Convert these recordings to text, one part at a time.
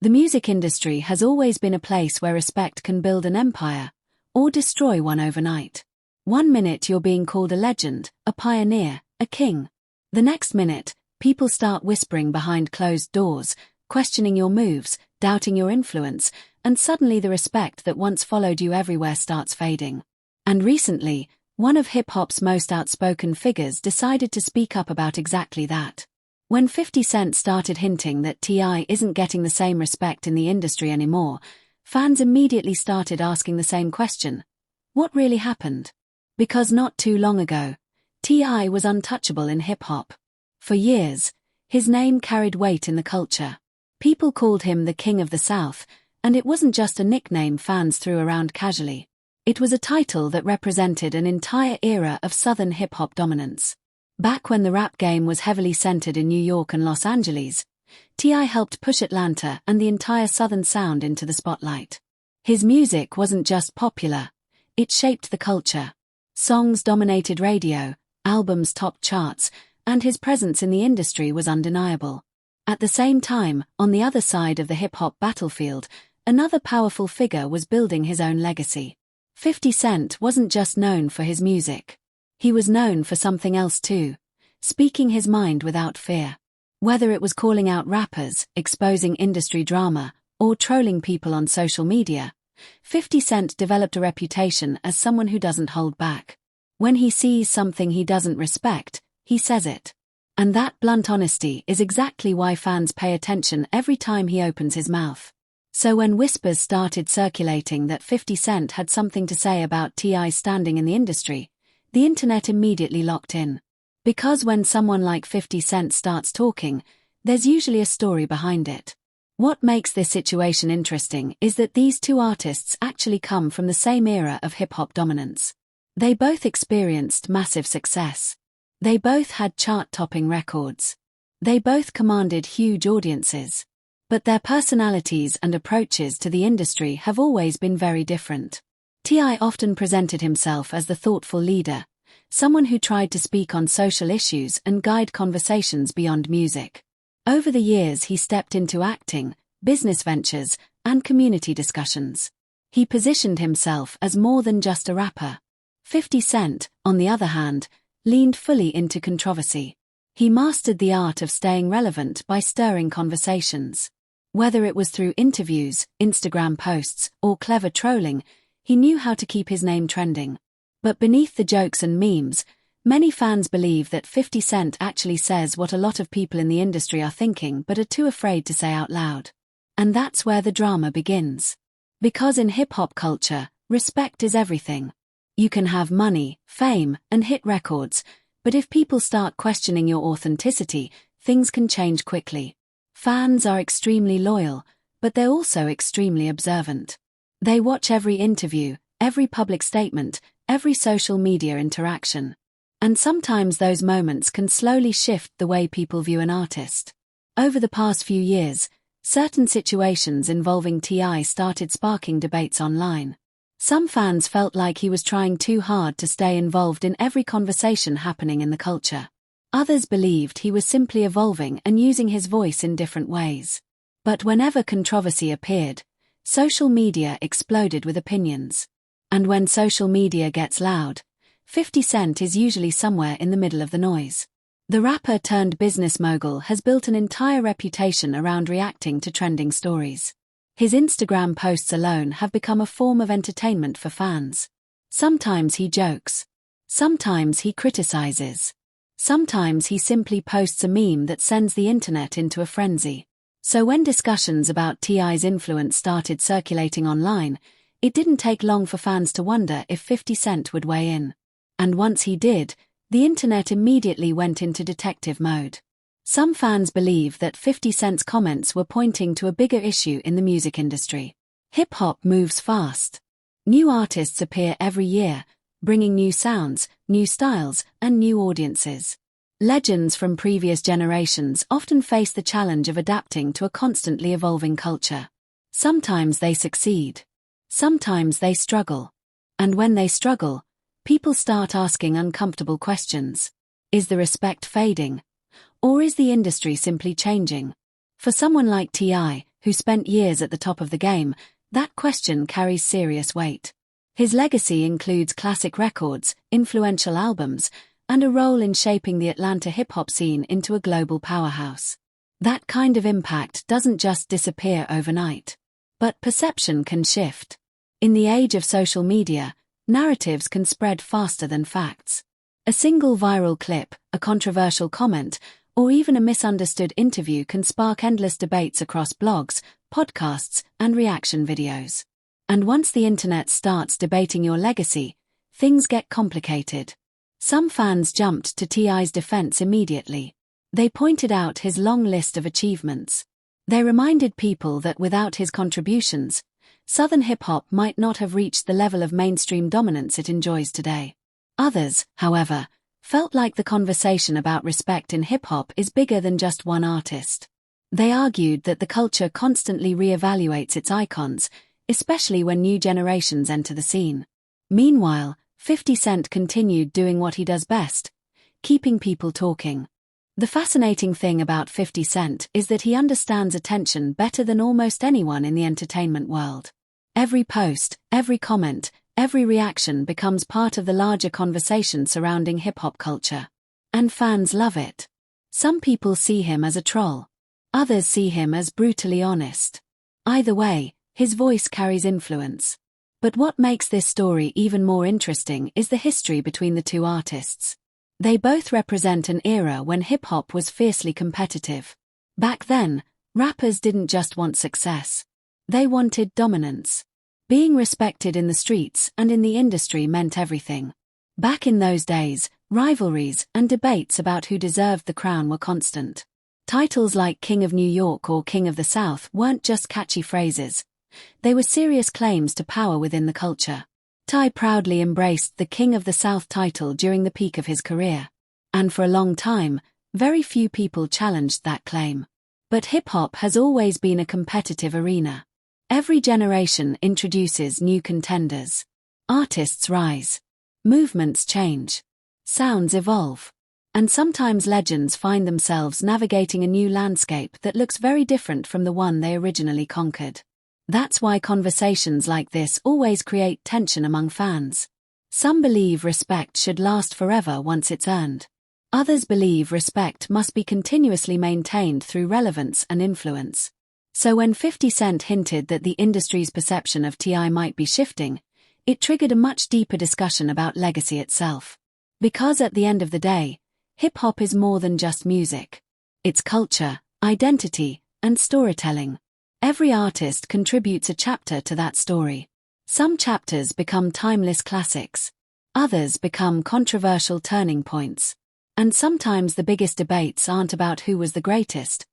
The music industry has always been a place where respect can build an empire, or destroy one overnight. One minute you're being called a legend, a pioneer, a king. The next minute, people start whispering behind closed doors, questioning your moves, doubting your influence, and suddenly the respect that once followed you everywhere starts fading. And recently, one of hip-hop's most outspoken figures decided to speak up about exactly that. When 50 Cent started hinting that T.I. isn't getting the same respect in the industry anymore, fans immediately started asking the same question. What really happened? Because not too long ago, T.I. was untouchable in hip-hop. For years, his name carried weight in the culture. People called him the King of the South, and it wasn't just a nickname fans threw around casually. It was a title that represented an entire era of Southern hip-hop dominance. Back when the rap game was heavily centered in New York and Los Angeles, T.I. helped push Atlanta and the entire Southern sound into the spotlight. His music wasn't just popular, it shaped the culture. Songs dominated radio, albums topped charts, and his presence in the industry was undeniable. At the same time, on the other side of the hip-hop battlefield, another powerful figure was building his own legacy. 50 Cent wasn't just known for his music. He was known for something else too, speaking his mind without fear. Whether it was calling out rappers, exposing industry drama, or trolling people on social media, 50 Cent developed a reputation as someone who doesn't hold back. When he sees something he doesn't respect, he says it. And that blunt honesty is exactly why fans pay attention every time he opens his mouth. So when whispers started circulating that 50 Cent had something to say about T.I.'s standing in the industry, the internet immediately locked in. Because when someone like 50 Cent starts talking, there's usually a story behind it. What makes this situation interesting is that these two artists actually come from the same era of hip-hop dominance. They both experienced massive success. They both had chart-topping records. They both commanded huge audiences. But their personalities and approaches to the industry have always been very different. T.I. often presented himself as the thoughtful leader, someone who tried to speak on social issues and guide conversations beyond music. Over the years he stepped into acting, business ventures, and community discussions. He positioned himself as more than just a rapper. 50 Cent, on the other hand, leaned fully into controversy. He mastered the art of staying relevant by stirring conversations. Whether it was through interviews, Instagram posts, or clever trolling, he knew how to keep his name trending. But beneath the jokes and memes, many fans believe that 50 Cent actually says what a lot of people in the industry are thinking but are too afraid to say out loud. And that's where the drama begins. Because in hip-hop culture, respect is everything. You can have money, fame, and hit records, but if people start questioning your authenticity, things can change quickly. Fans are extremely loyal, but they're also extremely observant. They watch every interview, every public statement, every social media interaction. And sometimes those moments can slowly shift the way people view an artist. Over the past few years, certain situations involving T.I. started sparking debates online. Some fans felt like he was trying too hard to stay involved in every conversation happening in the culture. Others believed he was simply evolving and using his voice in different ways. But whenever controversy appeared, social media exploded with opinions. And when social media gets loud, 50 Cent is usually somewhere in the middle of the noise. The rapper turned business mogul has built an entire reputation around reacting to trending stories. His Instagram posts alone have become a form of entertainment for fans. Sometimes he jokes. Sometimes he criticizes. Sometimes he simply posts a meme that sends the internet into a frenzy. So when discussions about T.I.'s influence started circulating online, it didn't take long for fans to wonder if 50 Cent would weigh in. And once he did, the internet immediately went into detective mode. Some fans believe that 50 Cent's comments were pointing to a bigger issue in the music industry. Hip-hop moves fast. New artists appear every year, bringing new sounds, new styles, and new audiences. Legends from previous generations often face the challenge of adapting to a constantly evolving culture. Sometimes they succeed. Sometimes they struggle. And when they struggle, people start asking uncomfortable questions. Is the respect fading? Or is the industry simply changing? For someone like T.I., who spent years at the top of the game, that question carries serious weight. His legacy includes classic records, influential albums, and a role in shaping the Atlanta hip-hop scene into a global powerhouse. That kind of impact doesn't just disappear overnight. But perception can shift. In the age of social media, narratives can spread faster than facts. A single viral clip, a controversial comment, or even a misunderstood interview can spark endless debates across blogs, podcasts, and reaction videos. And once the internet starts debating your legacy, things get complicated. Some fans jumped to T.I.'s defense immediately. They pointed out his long list of achievements. They reminded people that without his contributions, Southern hip-hop might not have reached the level of mainstream dominance it enjoys today. Others, however, felt like the conversation about respect in hip-hop is bigger than just one artist. They argued that the culture constantly reevaluates its icons, especially when new generations enter the scene. Meanwhile, 50 Cent continued doing what he does best, keeping people talking. The fascinating thing about 50 Cent is that he understands attention better than almost anyone in the entertainment world. Every post, every comment, every reaction becomes part of the larger conversation surrounding hip-hop culture. And fans love it. Some people see him as a troll. Others see him as brutally honest. Either way, his voice carries influence. But what makes this story even more interesting is the history between the two artists. They both represent an era when hip-hop was fiercely competitive. Back then, rappers didn't just want success. They wanted dominance. Being respected in the streets and in the industry meant everything. Back in those days, rivalries and debates about who deserved the crown were constant. Titles like King of New York or King of the South weren't just catchy phrases. They were serious claims to power within the culture. Ty proudly embraced the King of the South title during the peak of his career. And for a long time, very few people challenged that claim. But hip-hop has always been a competitive arena. Every generation introduces new contenders. Artists rise. Movements change. Sounds evolve. And sometimes legends find themselves navigating a new landscape that looks very different from the one they originally conquered. That's why conversations like this always create tension among fans. Some believe respect should last forever once it's earned. Others believe respect must be continuously maintained through relevance and influence. So when 50 Cent hinted that the industry's perception of T.I. might be shifting, it triggered a much deeper discussion about legacy itself. Because at the end of the day, hip-hop is more than just music. It's culture, identity, and storytelling. Every artist contributes a chapter to that story. Some chapters become timeless classics. Others become controversial turning points. And sometimes the biggest debates aren't about who was the greatest,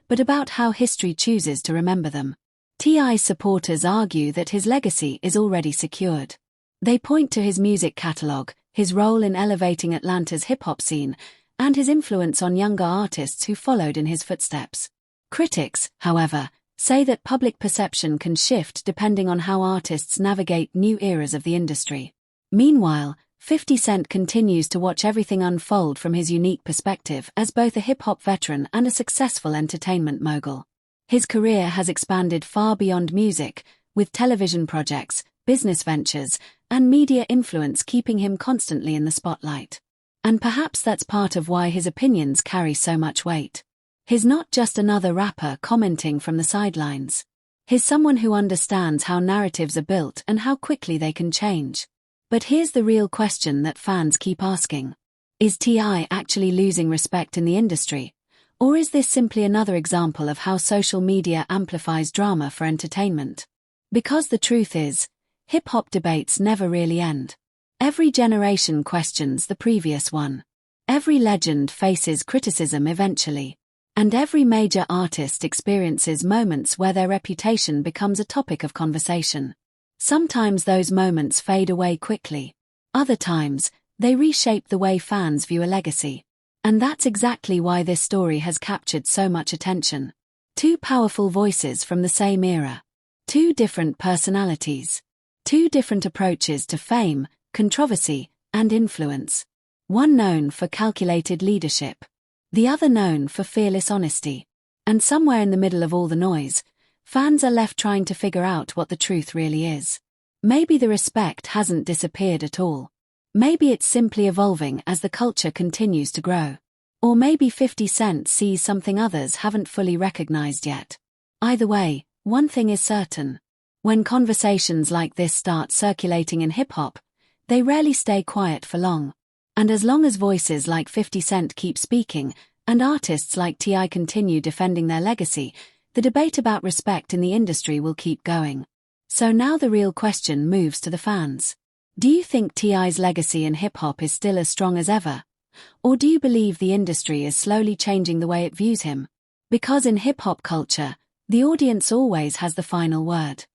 but about how history chooses to remember them. T.I.'s supporters argue that his legacy is already secured. They point to his music catalogue, his role in elevating Atlanta's hip-hop scene, and his influence on younger artists who followed in his footsteps. Critics, however, say that public perception can shift depending on how artists navigate new eras of the industry. Meanwhile, 50 Cent continues to watch everything unfold from his unique perspective as both a hip-hop veteran and a successful entertainment mogul. His career has expanded far beyond music, with television projects, business ventures, and media influence keeping him constantly in the spotlight. And perhaps that's part of why his opinions carry so much weight. He's not just another rapper commenting from the sidelines. He's someone who understands how narratives are built and how quickly they can change. But here's the real question that fans keep asking. Is T.I. actually losing respect in the industry? Or is this simply another example of how social media amplifies drama for entertainment? Because the truth is, hip-hop debates never really end. Every generation questions the previous one. Every legend faces criticism eventually. And every major artist experiences moments where their reputation becomes a topic of conversation. Sometimes those moments fade away quickly. Other times, they reshape the way fans view a legacy. And that's exactly why this story has captured so much attention. Two powerful voices from the same era. Two different personalities. Two different approaches to fame, controversy, and influence. One known for calculated leadership. The other known for fearless honesty. And somewhere in the middle of all the noise, fans are left trying to figure out what the truth really is. Maybe the respect hasn't disappeared at all. Maybe it's simply evolving as the culture continues to grow. Or maybe 50 Cent sees something others haven't fully recognized yet. Either way, one thing is certain. When conversations like this start circulating in hip-hop, they rarely stay quiet for long. And as long as voices like 50 Cent keep speaking, and artists like T.I. continue defending their legacy, the debate about respect in the industry will keep going. So now the real question moves to the fans. Do you think T.I.'s legacy in hip-hop is still as strong as ever? Or do you believe the industry is slowly changing the way it views him? Because in hip-hop culture, the audience always has the final word.